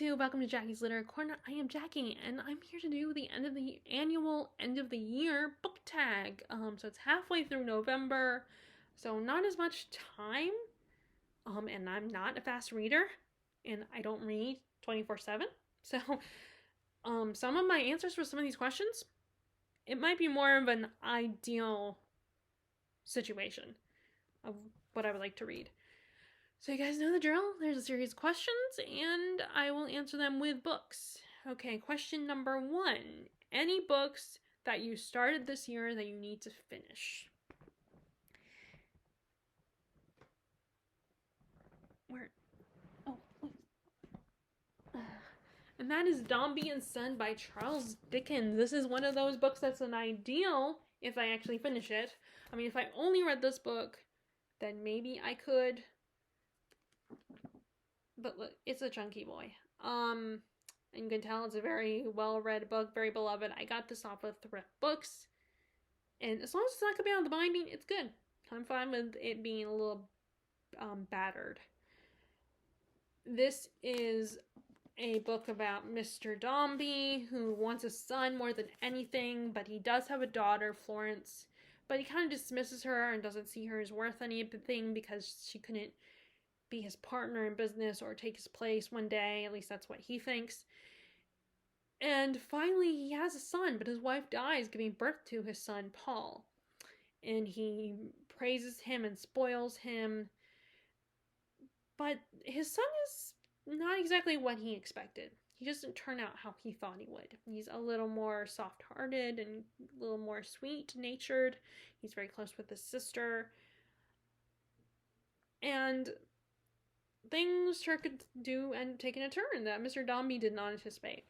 to Welcome to Jackie's Literary Corner. I am Jackie, and I'm here to do the annual end of the year book tag. So it's halfway through November, so not as much time. And I'm not a fast reader, and I don't read 24/7. So, some of my answers for some of these questions, it might be more of an ideal situation of what I would like to read. So you guys know the drill. There's a series of questions, and I will answer them with books. Okay, question number 1. Any books that you started this year that you need to finish? Where? Oh, and that is Dombey and Son by Charles Dickens. This is one of those books that's an ideal if I actually finish it. I mean, if I only read this book, then maybe I could. But look, it's a chunky boy. And you can tell it's a very well-read book, very beloved. I got this off of Thrift Books. And as long as it's not coming out of the binding, it's good. I'm fine with it being a little battered. This is a book about Mr. Dombey, who wants a son more than anything, but he does have a daughter, Florence. But he kind of dismisses her and doesn't see her as worth anything because she couldn't be his partner in business or take his place one day. At least that's what he thinks. And finally, he has a son, but his wife dies giving birth to his son, Paul. And he praises him and spoils him. But his son is not exactly what he expected. He doesn't turn out how he thought he would. He's a little more soft-hearted and a little more sweet-natured. He's very close with his sister. And things took and taking a turn that Mr. Dombey did not anticipate.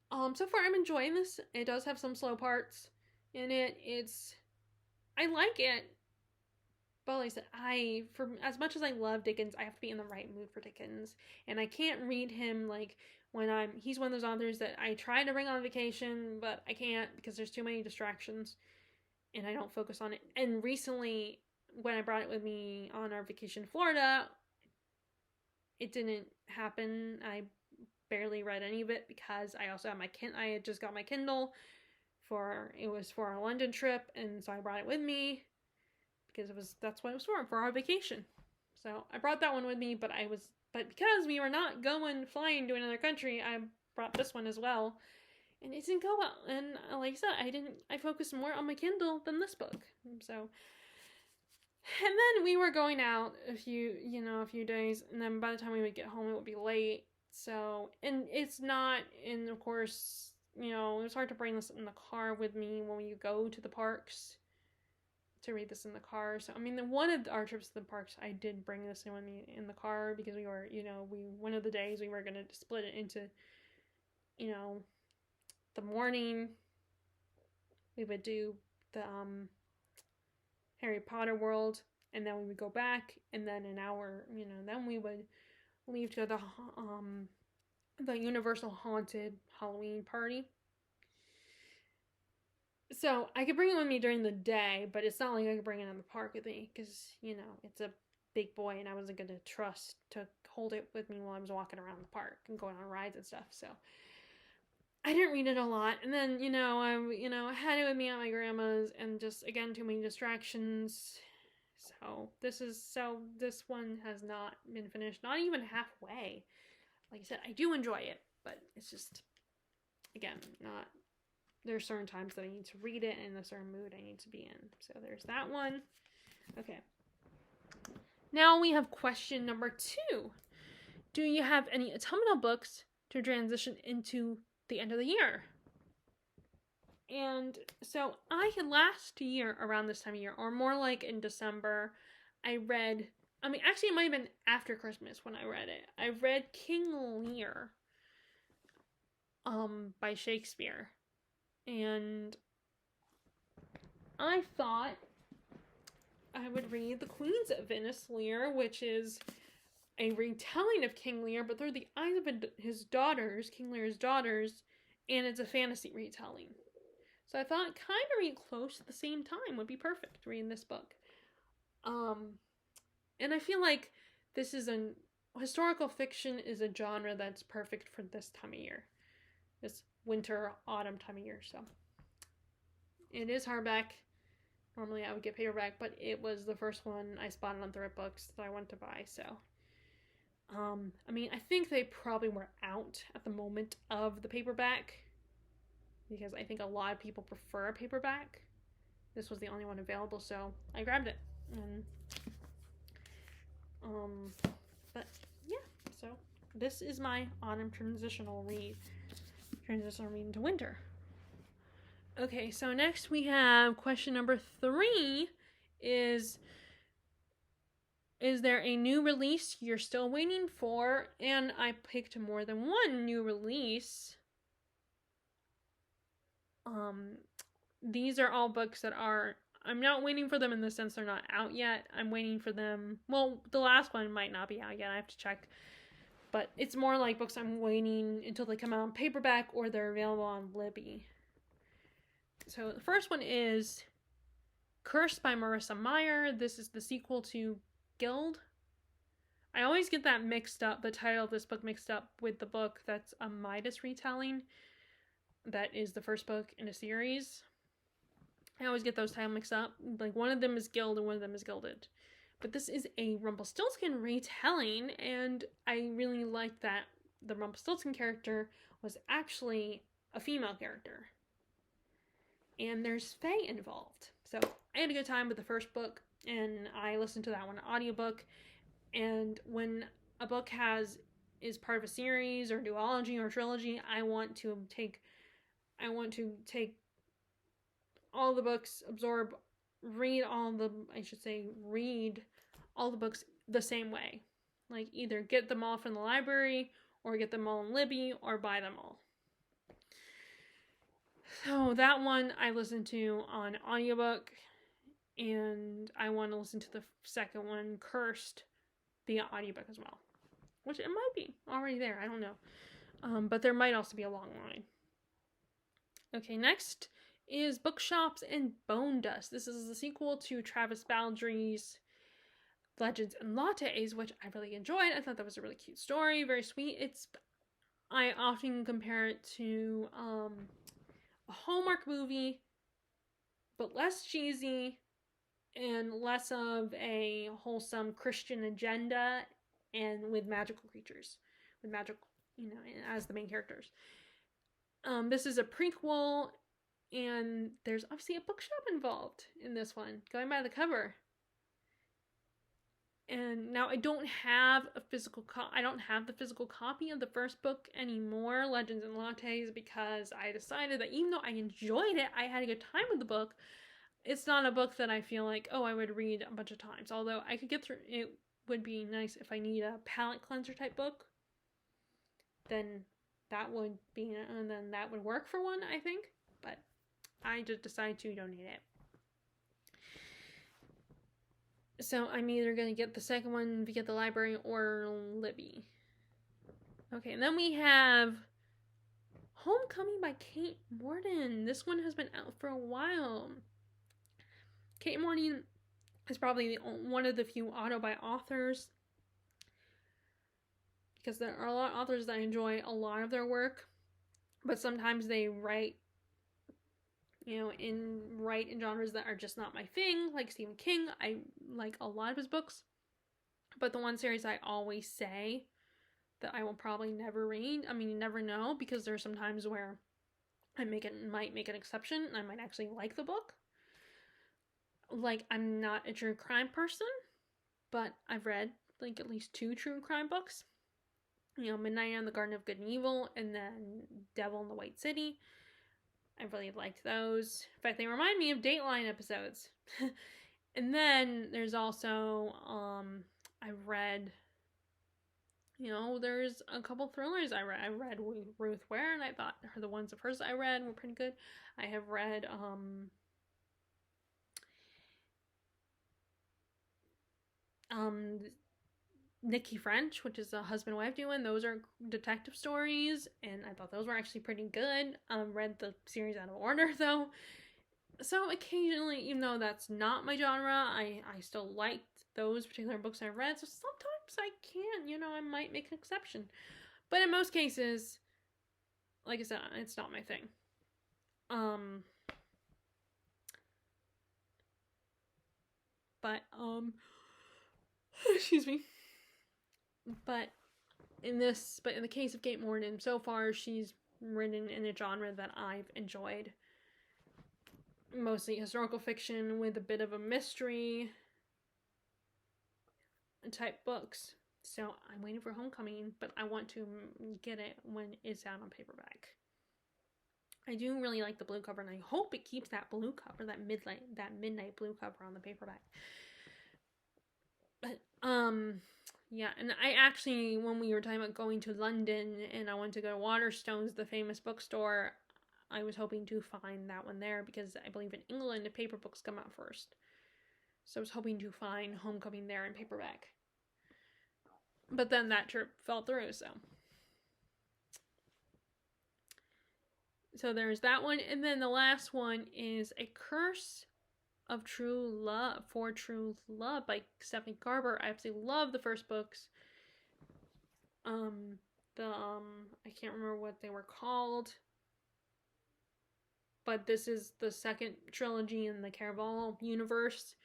So far I'm enjoying this. It does have some slow parts in it. I like it. But like I said, for as much as I love Dickens, I have to be in the right mood for Dickens. And I can't read him like when he's one of those authors that I try to bring on vacation, but I can't because there's too many distractions and I don't focus on it. And recently, when I brought it with me on our vacation in Florida, it didn't happen. I barely read any of it because I also had I had just got my Kindle for our London trip, and so I brought it with me because that's what it was for our vacation. So I brought that one with me, but because we were not flying to another country, I brought this one as well. And it didn't go well. And like I said, I focused more on my Kindle than this book. So, and then we were going out a few days, and then by the time we would get home, it would be late. So, and of course, it was hard to bring this in the car with me when we go to the parks to read this in the car. So, I mean, one of our trips to the parks, I did bring this in with me in the car because we were, one of the days we were going to split it into, the morning we would do the Harry Potter world, and then we would go back, and then an hour, then we would leave to the Universal Haunted Halloween party. So I could bring it with me during the day, but it's not like I could bring it in the park with me because, it's a big boy and I wasn't going to trust to hold it with me while I was walking around the park and going on rides and stuff. So I didn't read it a lot. And then, I had it with me at my grandma's and just, again, too many distractions. So this one has not been finished, not even halfway. Like I said, I do enjoy it, but it's just, again, there are certain times that I need to read it and a certain mood I need to be in. So there's that one. Okay. Now we have question number 2. Do you have any autumnal books to transition into the end of the year? And so last year around this time of year, or more like in December, it might have been after Christmas when I read it. I read King Lear by Shakespeare. And I thought I would read The Queens of Venice Lear, which is a retelling of King Lear, but through the eyes of his daughters, King Lear's daughters, and it's a fantasy retelling. So I thought kind of read close at the same time would be perfect reading this book. And I feel like this is historical fiction is a genre that's perfect for this time of year. This winter, autumn time of year. So it is hardback. Normally I would get paperback, but it was the first one I spotted on Thrift Books that I wanted to buy. So, I mean, I think they probably were out at the moment of the paperback because I think a lot of people prefer a paperback. This was the only one available, so I grabbed it. And, but yeah, so this is my autumn transitional read into winter. Okay, so next we have question number 3 is there a new release you're still waiting for? And I picked more than one new release. These are all books that I'm not waiting for them in the sense they're not out yet. I'm waiting for them. Well, the last one might not be out yet. I have to check. But it's more like books I'm waiting until they come out on paperback or they're available on Libby. So the first one is Cursed by Marissa Meyer. This is the sequel to Gild. I always get that mixed up, the title of this book mixed up with the book that's a Midas retelling. That is the first book in a series. I always get those titles mixed up. Like one of them is Gild and one of them is Gilded. But this is a Rumpelstiltskin retelling, and I really like that the Rumpelstiltskin character was actually a female character. And there's Fae involved. So I had a good time with the first book, and I listened to that one audiobook. And when a book is part of a series or duology or trilogy, I want to take all the books, read all the books the same way. Like either get them all from the library or get them all in Libby or buy them all. So that one I listened to on audiobook, and I want to listen to the second one, Cursed, via audiobook as well. Which it might be already there, I don't know. But there might also be a long line. Okay, next is Bookshops and Bone Dust. This is the sequel to Travis Baldrey's Legends and Lattes, which I really enjoyed. I thought that was a really cute story, very sweet. I often compare it to a Hallmark movie, but less cheesy and less of a wholesome Christian agenda, and with magical creatures, as the main characters. This is a prequel, and there's obviously a bookshop involved in this one, going by the cover. And now I don't have the physical copy of the first book anymore, Legends and Lattes, because I decided that even though I enjoyed it, I had a good time with the book. It's not a book that I feel like, I would read a bunch of times. Although I could get through it, would be nice if I need a palate cleanser type book. Then that would work for one, I think. But I just decided to donate it. So I'm either going to get the second one via the library or Libby. Okay, and then we have Homecoming by Kate Morton. This one has been out for a while. Kate Morton is probably one of the few auto-buy authors, because there are a lot of authors that I enjoy a lot of their work, but sometimes they write in genres that are just not my thing, like Stephen King. I like a lot of his books, but the one series I always say that I will probably never read, I mean, you never know, because there are some times where I might make an exception, and I might actually like the book. Like, I'm not a true crime person, but I've read, like, at least 2 true crime books. Midnight on the Garden of Good and Evil, and then Devil in the White City. I really liked those. In fact, they remind me of Dateline episodes. And then there's also, I've read, there's a couple thrillers I read. I read Ruth Ware, and I thought the ones of hers I read were pretty good. I have read, Nikki French, which is a husband-wife doing. Those are detective stories, and I thought those were actually pretty good. Read the series out of order, though. So occasionally, even though that's not my genre, I still liked those particular books I read. So tropes, I can, I might make an exception. But in most cases, like I said, it's not my thing. But, excuse me. But in the case of Kate Morton, so far she's written in a genre that I've enjoyed. Mostly historical fiction with a bit of a mystery type books. So I'm waiting for Homecoming, but I want to get it when it's out on paperback. I do really like the blue cover, and I hope it keeps that blue cover, that midnight blue cover on the paperback. But yeah, and I actually, when we were talking about going to London and I wanted to go to Waterstones, the famous bookstore, I was hoping to find that one there because I believe in England the paper books come out first. So I was hoping to find Homecoming there in paperback. But then that trip fell through, so there's that one. And then the last one is A Curse of True Love, For True Love by Stephanie Garber. I absolutely love the first books. I can't remember what they were called, but this is the second trilogy in the Caraval universe,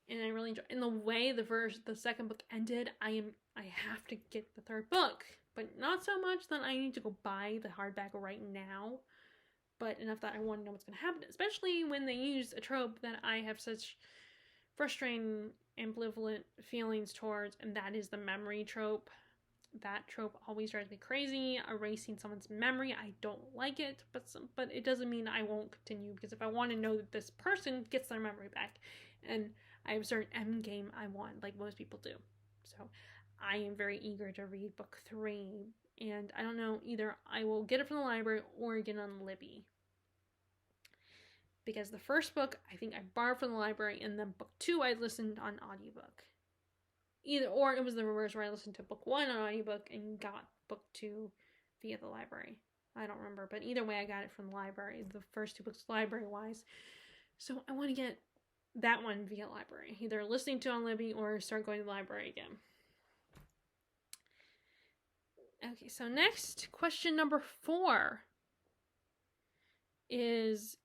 and I really enjoy. In the way the second book ended, I have to get the third book, but not so much that I need to go buy the hardback right now, but enough that I want to know what's going to happen, especially when they use a trope that I have such frustrating, ambivalent feelings towards, and that is the memory trope. That trope always drives me crazy. Erasing someone's memory, I don't like it, but it doesn't mean I won't continue, because if I want to know that this person gets their memory back, and I have a certain end game I want, like most people do. So I am very eager to read book 3, and I don't know, either I will get it from the library or get it on Libby. Because the first book, I think I borrowed from the library, and then book 2 I listened on audiobook. Or it was the reverse, where I listened to book 1 on audiobook and got book 2 via the library. I don't remember, but either way I got it from the library, the first 2 books library-wise. So I want to get that one via library, either listening to on Libby or start going to the library again. Okay, so next, question number 4 is,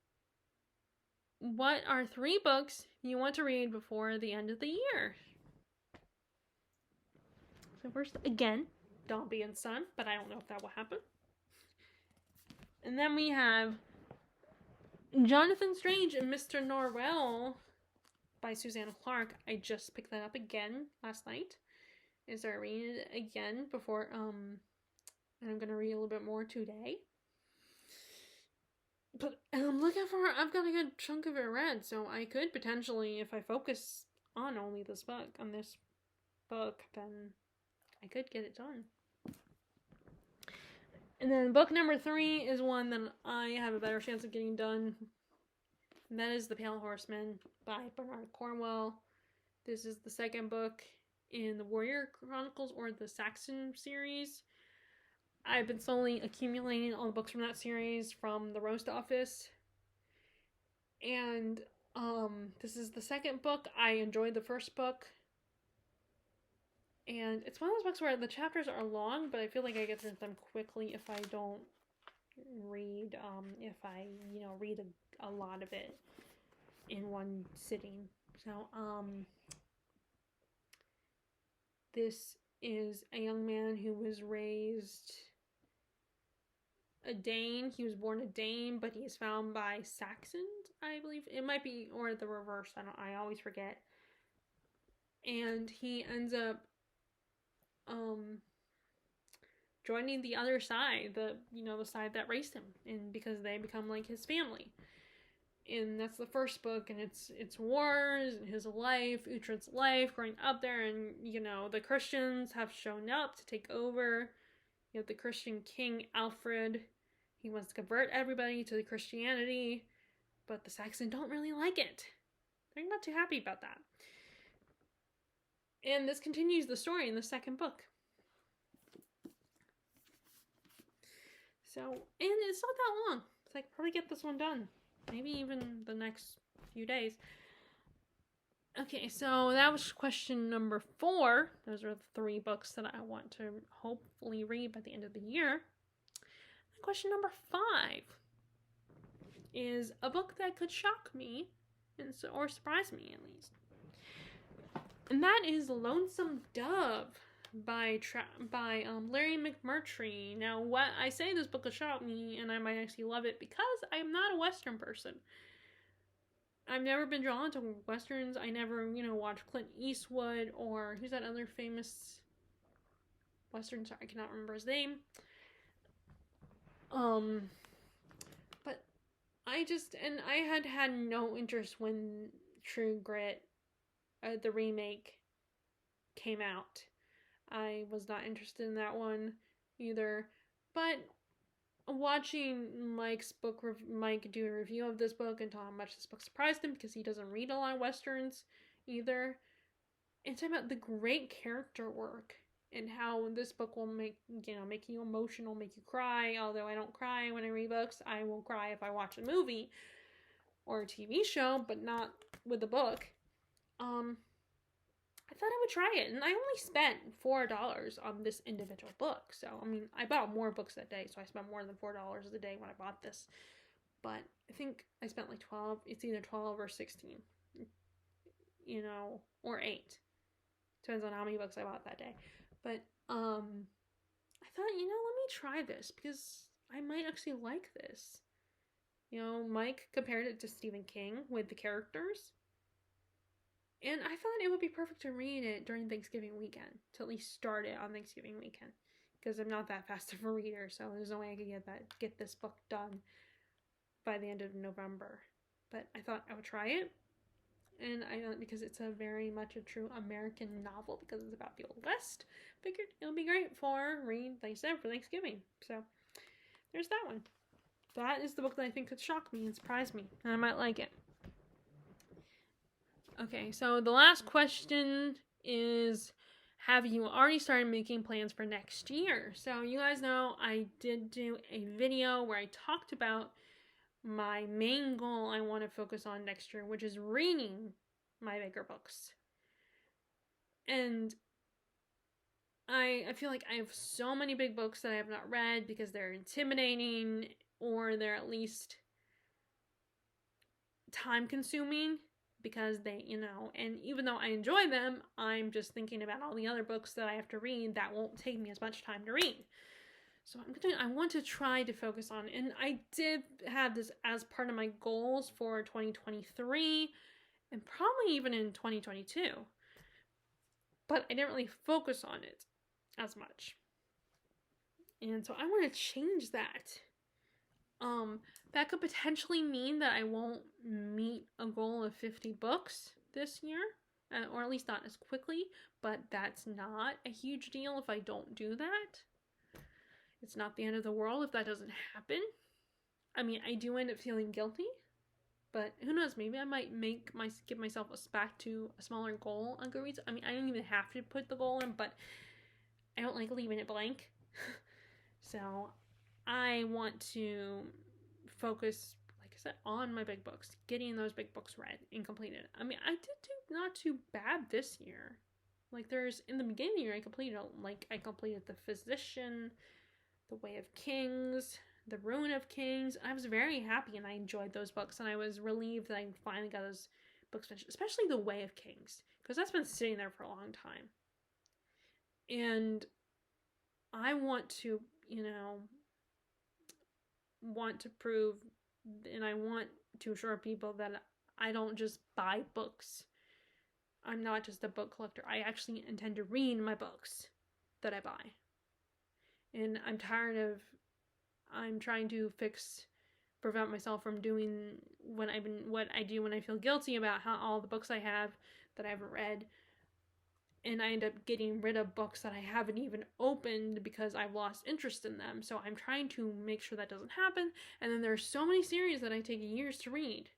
what are 3 books you want to read before the end of the year? So first, again, Dombey and Son, but I don't know if that will happen. And then we have Jonathan Strange and Mr. Norrell by Susanna Clarke. I just picked that up again last night and started reading it again before, and I'm going to read a little bit more today. But I've got a good chunk of it read, so I could potentially, if I focus on this book, then I could get it done. And then book number 3 is one that I have a better chance of getting done. And that is The Pale Horseman by Bernard Cornwell. This is the second book in the Warrior Chronicles, or the Saxon series. I've been slowly accumulating all the books from that series from the Roast Office. And this is the second book. I enjoyed the first book. And it's one of those books where the chapters are long, but I feel like I get through them quickly if I don't read, if I, read a lot of it in one sitting. So, this is a young man who was raised a Dane. He was born a Dane, but he is found by Saxons, I believe. It might be, or the reverse. I always forget. And he ends up joining the other side, the side that raised him, and because they become like his family. And that's the first book, and it's wars and his life, Uhtred's life growing up there, and the Christians have shown up to take over. You have the Christian king Alfred. He wants to convert everybody to the Christianity, but the Saxons don't really like it. They're not too happy about that. And this continues the story in the second book. So, and it's not that long. So I could probably get this one done. Maybe even the next few days. Okay, so that was question number 4. Those are the 3 books that I want to hopefully read by the end of the year. Question number 5 is a book that could shock me, or surprise me at least. And that is Lonesome Dove by Larry McMurtry. Now, what I say this book could shock me, and I might actually love it because I'm not a Western person. I've never been drawn to Westerns. I never, watched Clint Eastwood or who's that other famous Western? Sorry, I cannot remember his name. But I had no interest when True Grit, the remake, came out. I was not interested in that one either. But watching Mike do a review of this book and tell how much this book surprised him because he doesn't read a lot of Westerns either. And talking about the great character work and how this book will make you emotional, make you cry. Although I don't cry when I read books, I will cry if I watch a movie or a TV show, but not with a book. I thought I would try it, and I only spent $4 on this individual book. So, I bought more books that day, so I spent more than $4 a day when I bought this. But I think I spent like 12. It's either 12 or 16, or 8. Depends on how many books I bought that day. But I thought, let me try this because I might actually like this. Mike compared it to Stephen King with the characters. And I thought it would be perfect to read it during Thanksgiving weekend, to at least start it on Thanksgiving weekend, because I'm not that fast of a reader, so there's no way I could get this book done by the end of November. But I thought I would try it, and because it's a very much a true American novel, because it's about the Old West, figured it'll be great for Thanksgiving. So there's that one. That is the book that I think could shock me and surprise me, and I might like it. Okay, so the last question is, have you already started making plans for next year? So you guys know I did do a video where I talked about my main goal I want to focus on next year, which is reading my bigger books. And I feel like I have so many big books that I have not read because they're intimidating or they're at least time consuming. Because they, and even though I enjoy them, I'm just thinking about all the other books that I have to read that won't take me as much time to read. So I want to try to focus on, and I did have this as part of my goals for 2023, and probably even in 2022. But I didn't really focus on it as much. And so I want to change that. That could potentially mean that I won't meet a goal of 50 books this year, or at least not as quickly, but that's not a huge deal if I don't do that. It's not the end of the world if that doesn't happen. I do end up feeling guilty, but who knows, maybe I might give myself back to a smaller goal on Goodreads. I don't even have to put the goal in, but I don't like leaving it blank. So I want to focus, like I said, on my big books, getting those big books read and completed. I did do not too bad this year. Like in the beginning of the year, I completed The Physician, The Way of Kings, The Ruin of Kings. I was very happy and I enjoyed those books, and I was relieved that I finally got those books finished, especially The Way of Kings, because that's been sitting there for a long time. And I want to, want to prove, and I want to assure people that I don't just buy books. I'm not just a book collector. I actually intend to read my books that I buy. And I'm trying to prevent myself from doing what I do when I feel guilty about how all the books I have that I haven't read, and I end up getting rid of books that I haven't even opened because I've lost interest in them. So I'm trying to make sure that doesn't happen. And then there's so many series that I take years to read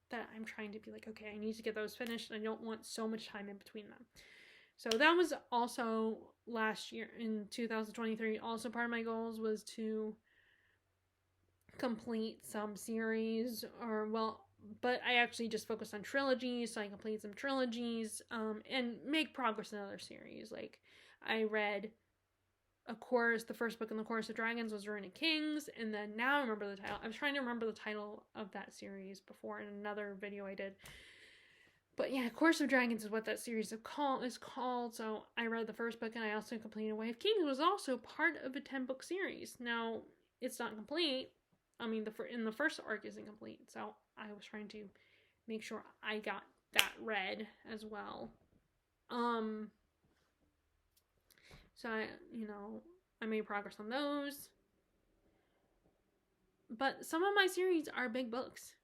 that I'm trying to be like, okay, I need to get those finished, and I don't want so much time in between them. So that was also last year in 2023. Also part of my goals was to complete some series, or but I actually just focused on trilogies, so I complete some trilogies, and make progress in other series. Like, I read the first book in the Chorus of Dragons was Ruin of Kings, and then now I remember the title. I was trying to remember the title of that series before in another video I did. But yeah, Chorus of Dragons is what that series is called. So I read the first book, and I also completed Way of Kings. It was also part of a 10-book series. Now, it's not complete. I mean, the first arc isn't complete. So I was trying to make sure I got that read as well. So I made progress on those. But some of my series are big books.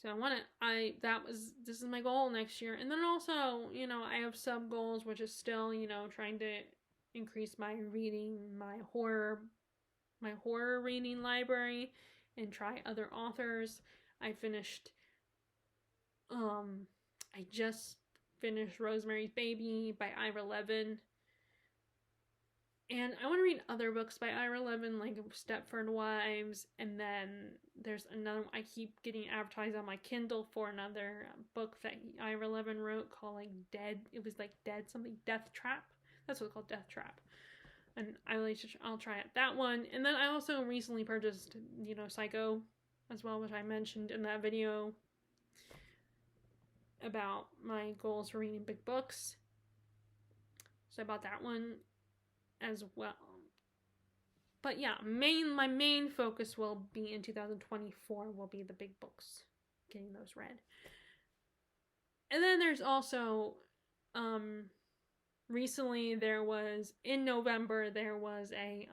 So this is my goal next year. And then also, I have sub goals, which is still, trying to increase my reading, my horror reading library, and try other authors. I just finished Rosemary's Baby by Ira Levin. And I want to read other books by Ira Levin, like Stepford Wives, and then there's another one I keep getting advertised on my Kindle for another book that Ira Levin wrote called Dead. It was Death Trap. That's what it's called, Death Trap. And I'll try out that one. And then I also recently purchased, Psycho as well, which I mentioned in that video about my goals for reading big books. So I bought that one as well. But yeah, my main focus will be in 2024 will be the big books, getting those read. And then there's also recently in November there was a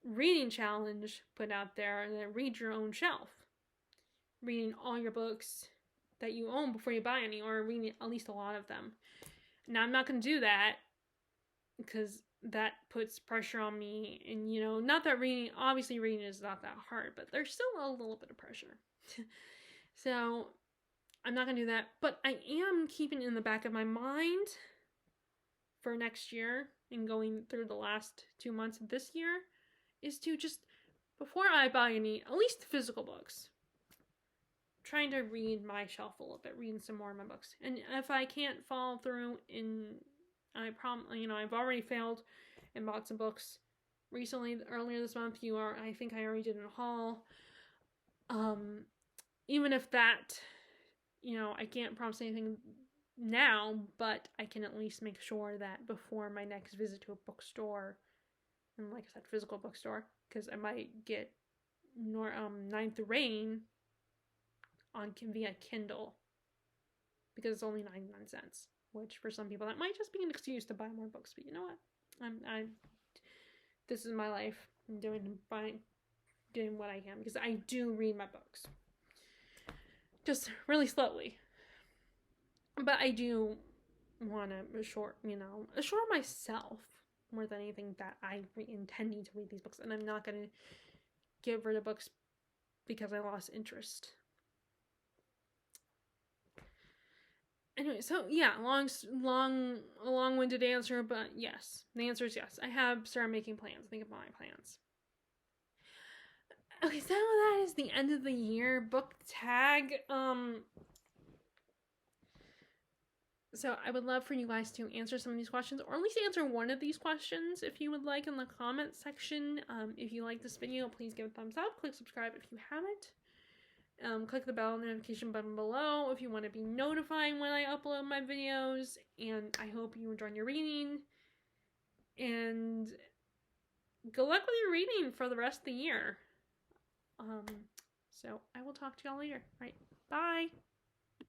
reading challenge put out there that read your own shelf. Reading all your books that you own before you buy any, or reading at least a lot of them. Now, I'm not going to do that because that puts pressure on me. And, not that reading is not that hard, but there's still a little bit of pressure. So, I'm not going to do that. But I am keeping in the back of my mind for next year and going through the last 2 months of this year is to just, before I buy any, at least physical books, trying to read my shelf a little bit, reading some more of my books. And if I can't follow through I've already failed and bought some books recently, earlier this month. I think I already did in a haul. Even if that, I can't promise anything now, but I can at least make sure that before my next visit to a bookstore, and like I said, physical bookstore, because I might get Ninth Rain via Kindle, because it's only 99 cents, which for some people that might just be an excuse to buy more books. But you know what? This is my life. I'm doing what I can, because I do read my books, just really slowly. But I do want to assure myself more than anything that I'm intending to read these books, and I'm not going to get rid of books because I lost interest. Anyway, so yeah, long-winded answer, but yes, the answer is yes. I have started making plans. Think about my plans. Okay, so that is the end of the year book tag. So I would love for you guys to answer some of these questions, or at least answer one of these questions if you would like in the comment section. If you like this video, please give it a thumbs up. Click subscribe if you haven't. Click the bell notification button below if you want to be notified when I upload my videos. And I hope you enjoy your reading. And good luck with your reading for the rest of the year. So I will talk to y'all later. All right, bye.